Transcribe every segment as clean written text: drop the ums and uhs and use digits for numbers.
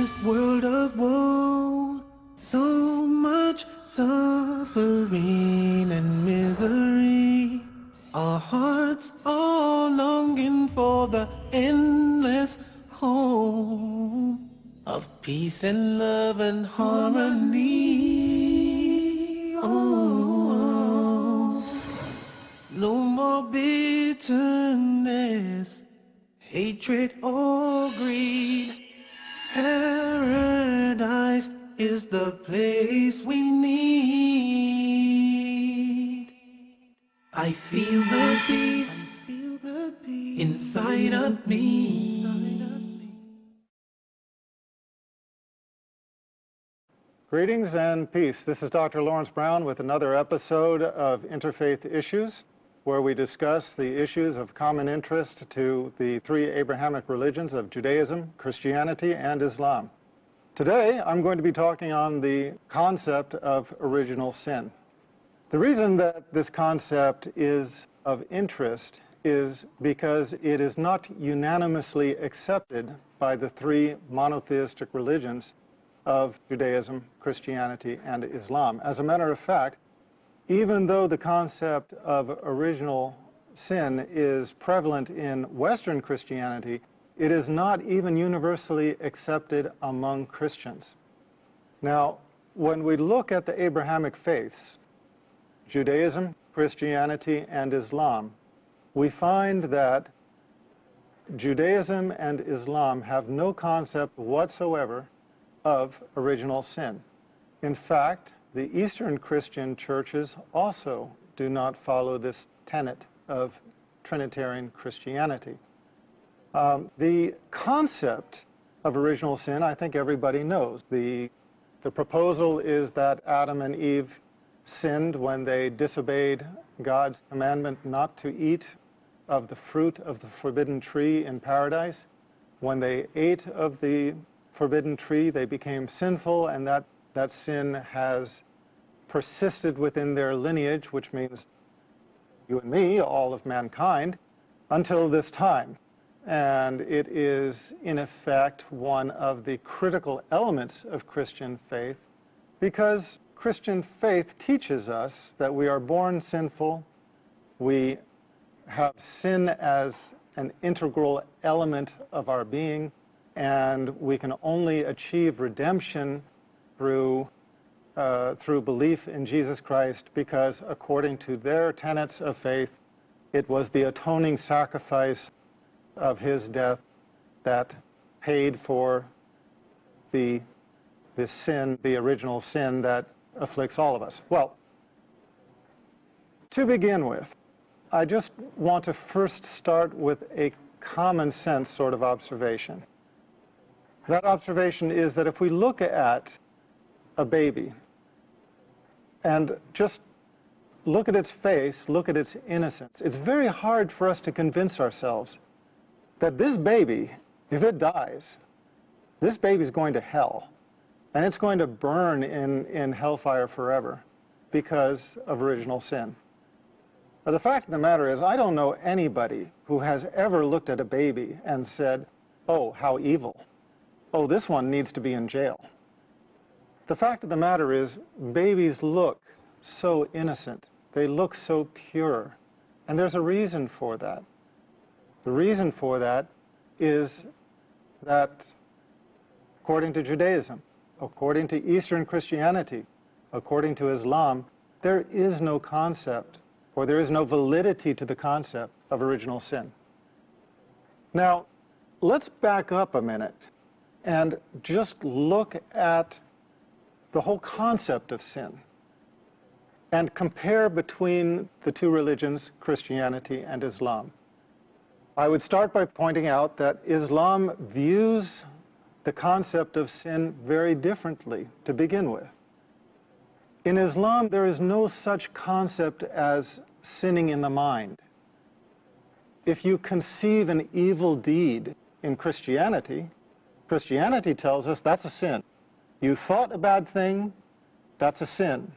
this world of woe, so much suffering and misery. Our hearts are longing for the endless home of peace and love and harmony. Oh, no more bitterness, hatred or greed. Paradise is the place we need. I feel the peace inside of me. Greetings and peace. This is Dr. Lawrence Brown with another episode of Interfaith Issues, where we discuss the issues of common interest to the three Abrahamic religions of Judaism, Christianity, and Islam. Today, I'm going to be talking on the concept of original sin. The reason that this concept is of interest is because it is not unanimously accepted by the three monotheistic religions of Judaism, Christianity, and Islam. As a matter of fact, even though the concept of original sin is prevalent in Western Christianity, it is not even universally accepted among Christians. Now, when we look at the Abrahamic faiths, Judaism, Christianity, and Islam, we find that Judaism and Islam have no concept whatsoever of original sin. In fact, the Eastern Christian churches also do not follow this tenet of Trinitarian Christianity. The concept of original sin, I think everybody knows. The proposal is that Adam and Eve sinned when they disobeyed God's commandment not to eat of the fruit of the forbidden tree in paradise. When they ate of the forbidden tree, they became sinful, and that sin has persisted within their lineage, which means you and me, all of mankind, until this time. And it is, in effect, one of the critical elements of Christian faith, because Christian faith teaches us that we are born sinful, we have sin as an integral element of our being, and we can only achieve redemption through belief in Jesus Christ, because according to their tenets of faith, it was the atoning sacrifice of his death that paid for the sin, the original sin that afflicts all of us. Well, to begin with, I just want to first start with a common sense sort of observation. That observation is that if we look at a baby and just look at its face, look at its innocence, it's very hard for us to convince ourselves that this baby, if it dies, this baby's going to hell, and it's going to burn in hellfire forever because of original sin. But the fact of the matter is, I don't know anybody who has ever looked at a baby and said, "Oh, how evil. Oh, this one needs to be in jail." The fact of the matter is, babies look so innocent. They look so pure. And there's a reason for that. The reason for that is that according to Judaism, according to Eastern Christianity, according to Islam, there is no concept, or there is no validity to the concept of original sin. Now, let's back up a minute and just look at the whole concept of sin and compare between the two religions, Christianity and Islam. I would start by pointing out that Islam views the concept of sin very differently to begin with. In Islam, there is no such concept as sinning in the mind. If you conceive an evil deed in Christianity, Christianity tells us that's a sin. You thought a bad thing, that's a sin.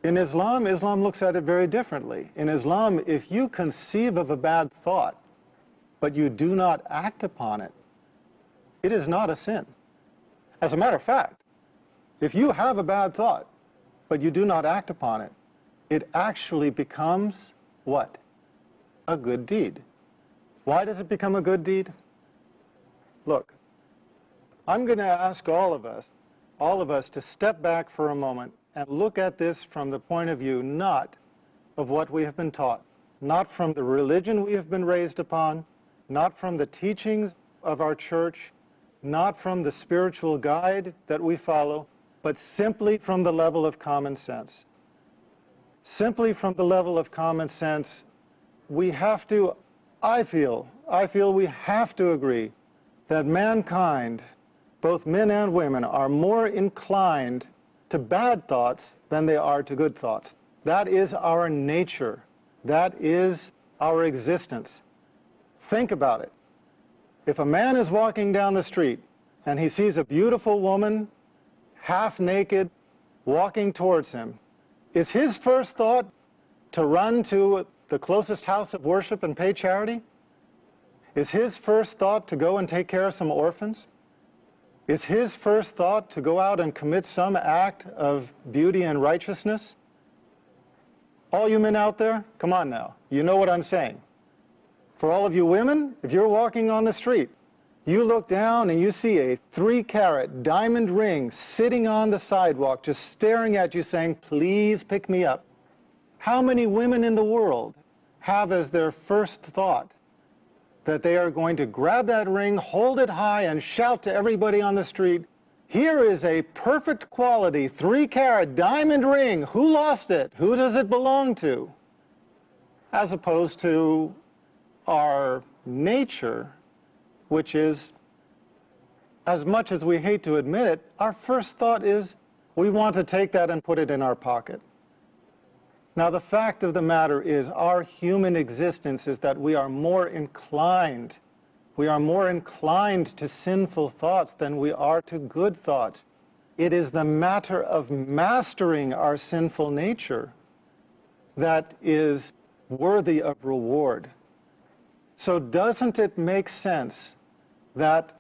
In Islam, Islam looks at it very differently. In Islam, if you conceive of a bad thought, but you do not act upon it, it is not a sin. As a matter of fact, if you have a bad thought, but you do not act upon it, it actually becomes what? A good deed. Why does it become a good deed? Look, I'm going to ask all of us to step back for a moment and look at this from the point of view not of what we have been taught, not from the religion we have been raised upon, not from the teachings of our church, not from the spiritual guide that we follow, but simply from the level of common sense. Simply from the level of common sense, we have to, I feel we have to agree that mankind, both men and women, are more inclined to bad thoughts than they are to good thoughts. That is our nature. That is our existence. Think about it. If a man is walking down the street and he sees a beautiful woman, half naked, walking towards him, is his first thought to run to the closest house of worship and pay charity? Is his first thought to go and take care of some orphans? Is his first thought to go out and commit some act of beauty and righteousness? All you men out there, come on now, you know what I'm saying. For all of you women, if you're walking on the street, you look down and you see a 3-carat diamond ring sitting on the sidewalk, just staring at you saying, please pick me up. How many women in the world have as their first thought that they are going to grab that ring, hold it high, and shout to everybody on the street, here is a perfect quality 3-carat diamond ring. Who lost it? Who does it belong to? As opposed to our nature, which is, as much as we hate to admit it, our first thought is we want to take that and put it in our pocket. Now, the fact of the matter is our human existence is that we are more inclined to sinful thoughts than we are to good thoughts. It is the matter of mastering our sinful nature that is worthy of reward. So doesn't it make sense that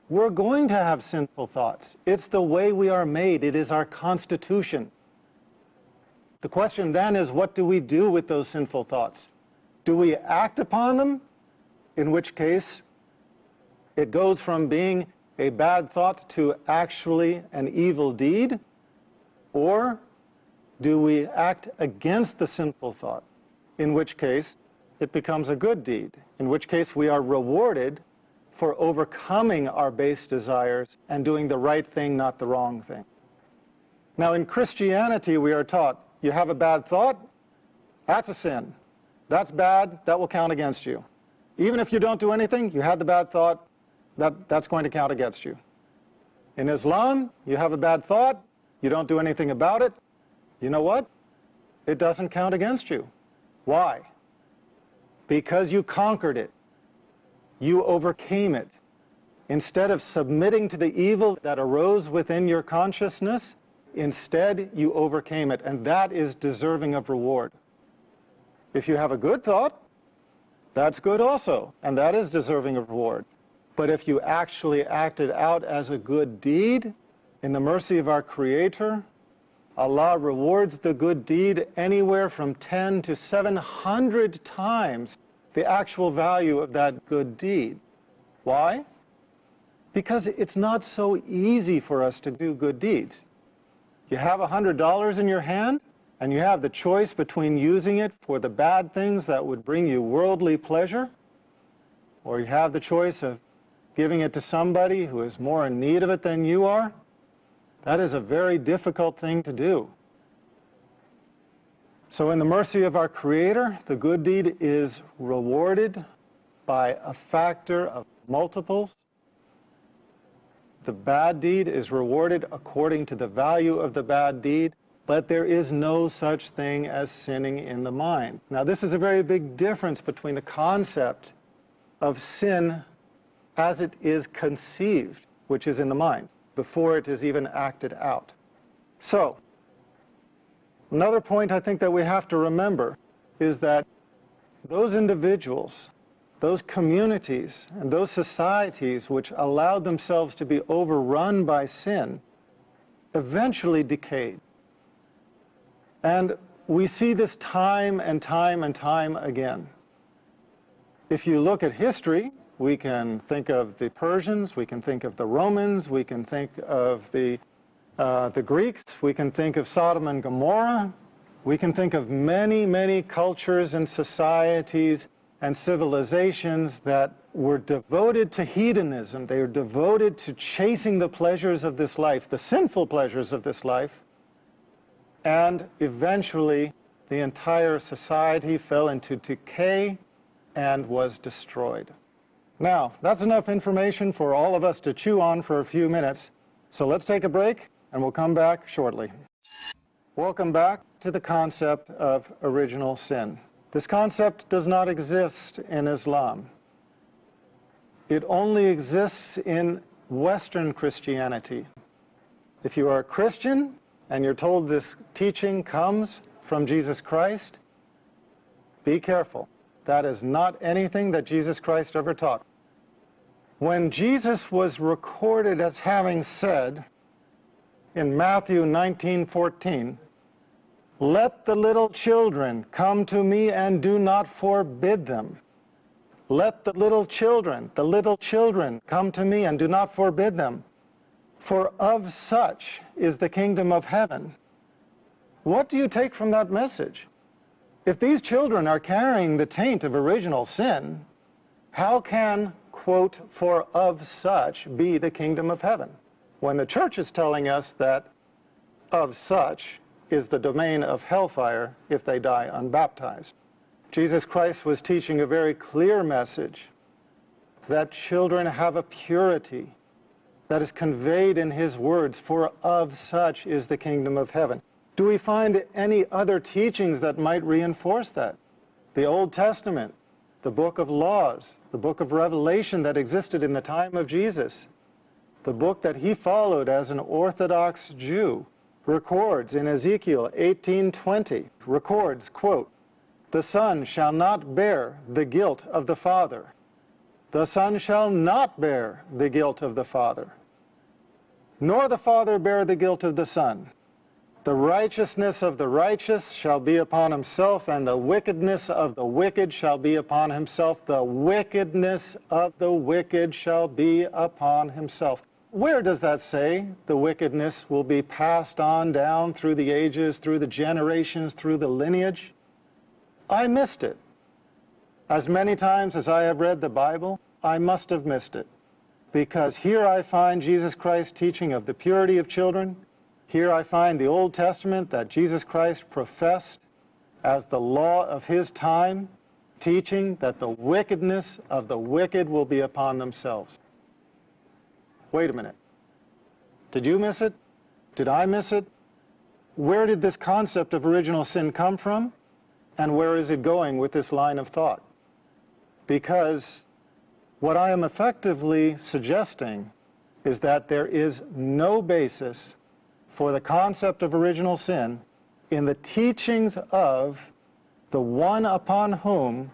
we're going to have sinful thoughts? It's the way we are made. It is our constitution. The question then is, what do we do with those sinful thoughts? Do we act upon them? In which case, it goes from being a bad thought to actually an evil deed? Or do we act against the sinful thought? In which case, it becomes a good deed. In which case, we are rewarded for overcoming our base desires and doing the right thing, not the wrong thing. Now, in Christianity, we are taught, you have a bad thought, that's a sin. That's bad, that will count against you. Even if you don't do anything, you had the bad thought, that's going to count against you. In Islam, you have a bad thought, you don't do anything about it, you know what? It doesn't count against you. Why? Because you conquered it. You overcame it. Instead of submitting to the evil that arose within your consciousness, instead you overcame it, and that is deserving of reward. If you have a good thought, that's good also, and that is deserving of reward. But if you actually acted out as a good deed, in the mercy of our Creator, Allah rewards the good deed anywhere from 10 to 700 times the actual value of that good deed. Why? Because it's not so easy for us to do good deeds. You have $100 in your hand, and you have the choice between using it for the bad things that would bring you worldly pleasure, or you have the choice of giving it to somebody who is more in need of it than you are. That is a very difficult thing to do. So in the mercy of our Creator, the good deed is rewarded by a factor of multiples. The bad deed is rewarded according to the value of the bad deed, but there is no such thing as sinning in the mind. Now, this is a very big difference between the concept of sin as it is conceived, which is in the mind, before it is even acted out. So, another point I think that we have to remember is that those individuals those communities and those societies which allowed themselves to be overrun by sin eventually decayed. And we see this time and time and time again. If you look at history, we can think of the Persians, we can think of the Romans, we can think of the Greeks, we can think of Sodom and Gomorrah, we can think of many, many cultures and societies and civilizations that were devoted to hedonism. They were devoted to chasing the pleasures of this life, the sinful pleasures of this life, and eventually the entire society fell into decay and was destroyed. Now, that's enough information for all of us to chew on for a few minutes, so let's take a break and we'll come back shortly. Welcome back to the concept of original sin. This concept does not exist in Islam. It only exists in Western Christianity. If you are a Christian and you're told this teaching comes from Jesus Christ, be careful. That is not anything that Jesus Christ ever taught. When Jesus was recorded as having said in Matthew 19:14, "Let the little children come to me and do not forbid them." Let the little children come to me and do not forbid them, for of such is the kingdom of heaven. What do you take from that message? If these children are carrying the taint of original sin, how can, quote, "for of such be the kingdom of heaven," when the church is telling us that of such is the domain of hellfire if they die unbaptized? Jesus Christ was teaching a very clear message that children have a purity that is conveyed in his words, "for of such is the kingdom of heaven." Do we find any other teachings that might reinforce that? The Old Testament, the book of laws, the book of Revelation that existed in the time of Jesus, the book that he followed as an Orthodox Jew, records in Ezekiel 18:20, records, quote, "The son shall not bear the guilt of the father. The son shall not bear the guilt of the father, nor the father bear the guilt of the son. The righteousness of the righteous shall be upon himself, and the wickedness of the wicked shall be upon himself. The wickedness of the wicked shall be upon himself." Where does that say the wickedness will be passed on down through the ages, through the generations, through the lineage? I missed it. As many times as I have read the Bible, I must have missed it. Because here I find Jesus Christ teaching of the purity of children. Here I find the Old Testament that Jesus Christ professed as the law of his time, teaching that the wickedness of the wicked will be upon themselves. Wait a minute. Did you miss it? Did I miss it? Where did this concept of original sin come from? And where is it going with this line of thought? Because what I am effectively suggesting is that there is no basis for the concept of original sin in the teachings of the one upon whom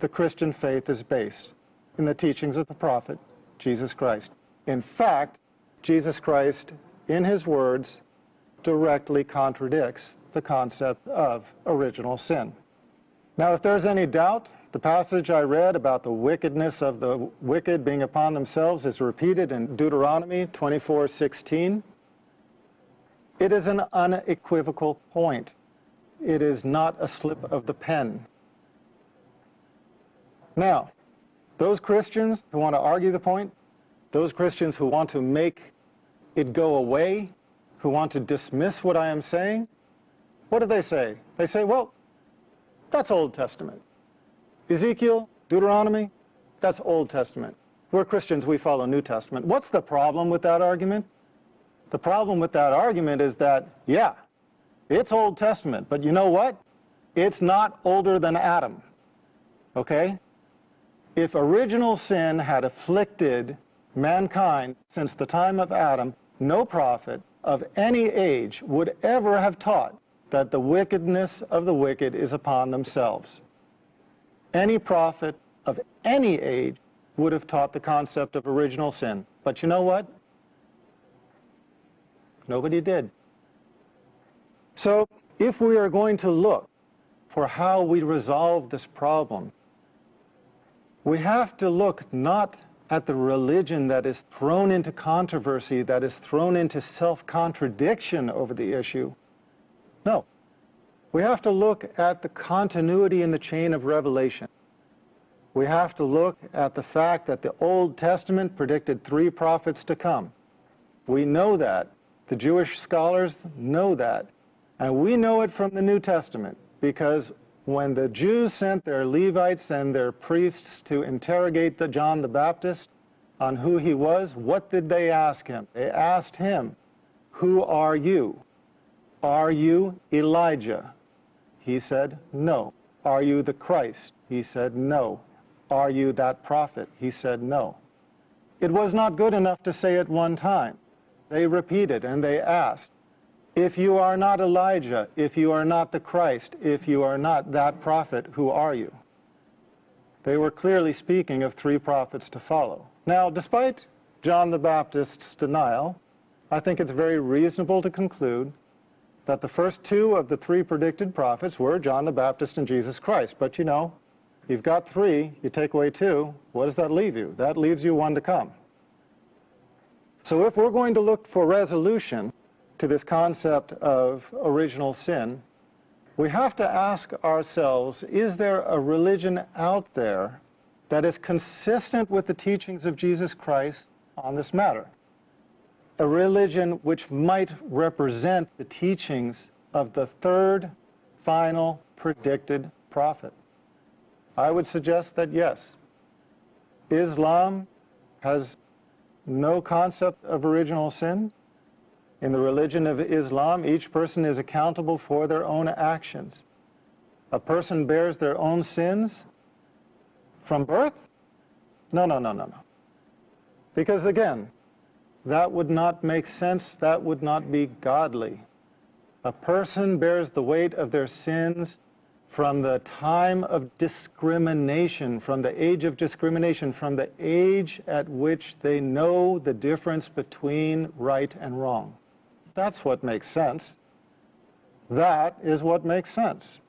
the Christian faith is based, in the teachings of the prophet, Jesus Christ. In fact, Jesus Christ, in his words, directly contradicts the concept of original sin. Now, if there's any doubt, the passage I read about the wickedness of the wicked being upon themselves is repeated in Deuteronomy 24:16. It is an unequivocal point. It is not a slip of the pen. Now, those Christians who want to argue the point, those Christians who want to make it go away, who want to dismiss what I am saying, what do they say? They say, well, that's Old Testament. Ezekiel, Deuteronomy, that's Old Testament. We're Christians, we follow New Testament. What's the problem with that argument? The problem with that argument is that, yeah, it's Old Testament, but you know what? It's not older than Adam, okay? If original sin had afflicted mankind since the time of Adam, no prophet of any age would ever have taught that the wickedness of the wicked is upon themselves. Any prophet of any age would have taught the concept of original sin. But you know what? Nobody did. So if we are going to look for how we resolve this problem, we have to look not at the religion that is thrown into controversy, that is thrown into self-contradiction over the issue. No. We have to look at the continuity in the chain of revelation. We have to look at the fact that the Old Testament predicted 3 prophets to come. We know that. The Jewish scholars know that. And we know it from the New Testament, because when the Jews sent their Levites and their priests to interrogate John the Baptist on who he was, what did they ask him? They asked him, "Who are you? Are you Elijah?" He said, "No." "Are you the Christ?" He said, "No." "Are you that prophet?" He said, "No." It was not good enough to say it one time. They repeated and they asked, "If you are not Elijah, if you are not the Christ, if you are not that prophet, who are you?" They were clearly speaking of 3 prophets to follow. Now, despite John the Baptist's denial, I think it's very reasonable to conclude that the first 2 of the 3 predicted prophets were John the Baptist and Jesus Christ. But you know, you've got 3, you take away 2, what does that leave you? That leaves you 1 to come. So if we're going to look for resolution to this concept of original sin, we have to ask ourselves, is there a religion out there that is consistent with the teachings of Jesus Christ on this matter? A religion which might represent the teachings of the 3rd final predicted prophet? I would suggest that yes. Islam has no concept of original sin. In the religion of Islam, each person is accountable for their own actions. A person bears their own sins from birth? No. Because again, that would not make sense, that would not be godly. A person bears the weight of their sins from the time of discrimination, from the age of discrimination, from the age at which they know the difference between right and wrong. That's what makes sense. That is what makes sense.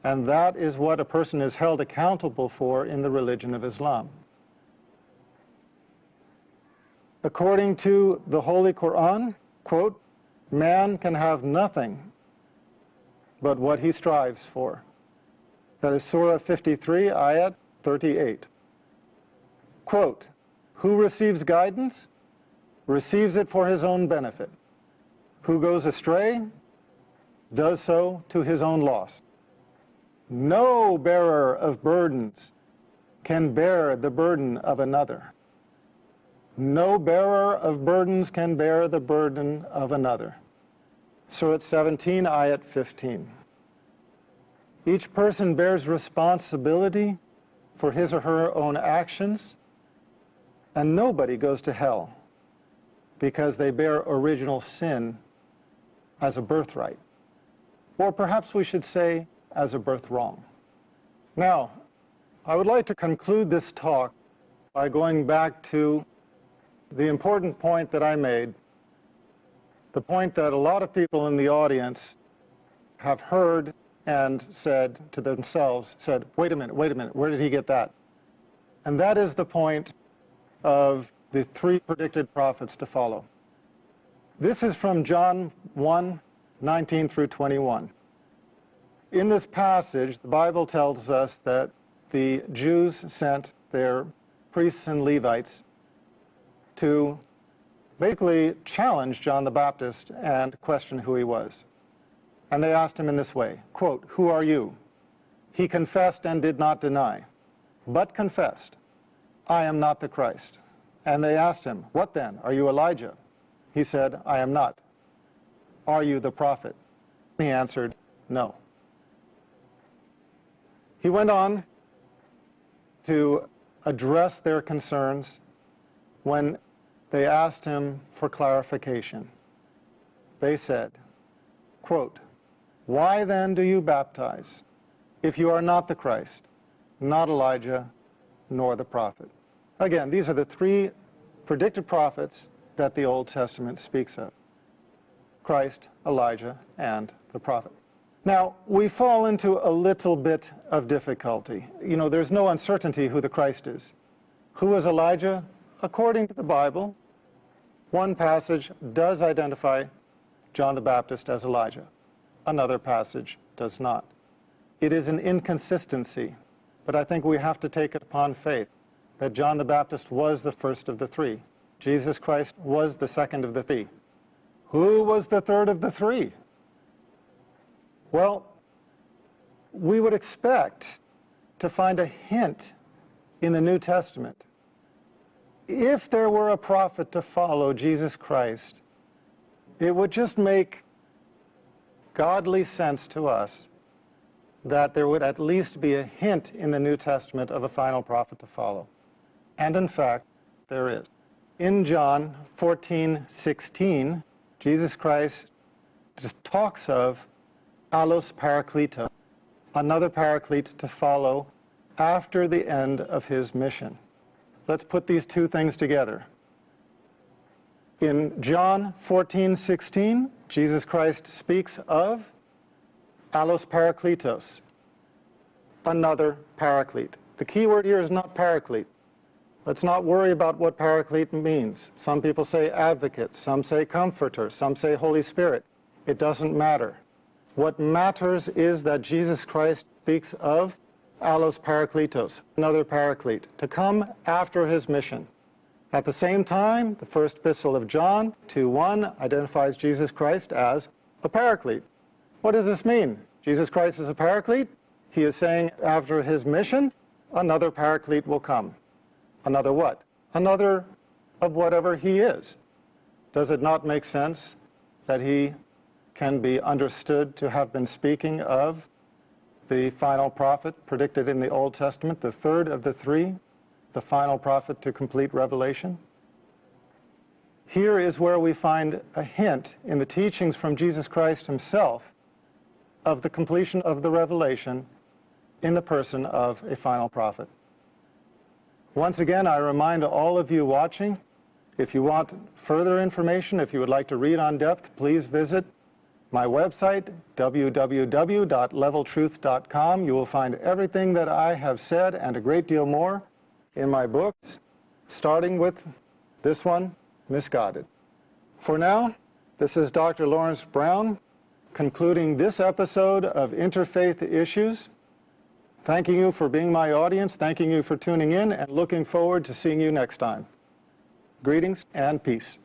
And that is what a person is held accountable for in the religion of Islam. According to the Holy Quran, quote, "Man can have nothing but what he strives for." That is Surah 53, Ayat 38. Quote, "Who receives guidance, receives it for his own benefit. Who goes astray, does so to his own loss. No bearer of burdens can bear the burden of another. No bearer of burdens can bear the burden of another." Surah 17, Ayat 15. Each person bears responsibility for his or her own actions, and nobody goes to hell because they bear original sin as a birthright. Or perhaps we should say, as a birth wrong. Now, I would like to conclude this talk by going back to the important point that I made, the point that a lot of people in the audience have heard and said to themselves, wait a minute, where did he get that? And that is the point of the 3 predicted prophets to follow. This is from John 1, 19 through 21. In this passage, the Bible tells us that the Jews sent their priests and Levites to basically challenge John the Baptist and question who he was. And they asked him in this way, quote, "Who are you?" He confessed and did not deny, but confessed, "I am not the Christ." And they asked him, "What then? Are you Elijah?" He said, "I am not." "Are you the prophet?" He answered, "No." He went on to address their concerns when they asked him for clarification. They said, quote, "Why then do you baptize if you are not the Christ, not Elijah, nor the prophet. Again, these are the three predicted prophets that the Old Testament speaks of: Christ, Elijah, and the prophet. Now, we fall into a little bit of difficulty. There's no uncertainty who the Christ is. Who is Elijah? According to the Bible, one passage does identify John the Baptist as Elijah. Another passage does not. It is an inconsistency, but I think we have to take it upon faith that John the Baptist was the first of the three. Jesus Christ was the second of the three. Who was the third of the three? Well, we would expect to find a hint in the New Testament. If there were a prophet to follow Jesus Christ, it would just make godly sense to us that there would at least be a hint in the New Testament of a final prophet to follow. And in fact, there is. In John 14:16, Jesus Christ just talks of allos parakletos, another paraclete to follow after the end of his mission. Let's put these two things together. In John 14:16, Jesus Christ speaks of allos parakletos, another paraclete. The key word here is not paraclete. Let's not worry about what paraclete means. Some people say advocate, some say comforter, some say Holy Spirit. It doesn't matter. What matters is that Jesus Christ speaks of allos parakletos, another paraclete, to come after his mission. At the same time, the first epistle of John 2:1 identifies Jesus Christ as a paraclete. What does this mean? Jesus Christ is a paraclete? He is saying after his mission, another paraclete will come. Another what? Another of whatever he is. Does it not make sense that he can be understood to have been speaking of the final prophet predicted in the Old Testament, the third of the three, the final prophet to complete Revelation? Here is where we find a hint in the teachings from Jesus Christ himself of the completion of the revelation in the person of a final prophet. Once again, I remind all of you watching, if you want further information, if you would like to read on depth, please visit my website, www.leveltruth.com. You will find everything that I have said and a great deal more in my books, starting with this one, Misguided. For now, this is Dr. Lawrence Brown concluding this episode of Interfaith Issues. Thanking you for being my audience, thanking you for tuning in, and looking forward to seeing you next time. Greetings and peace.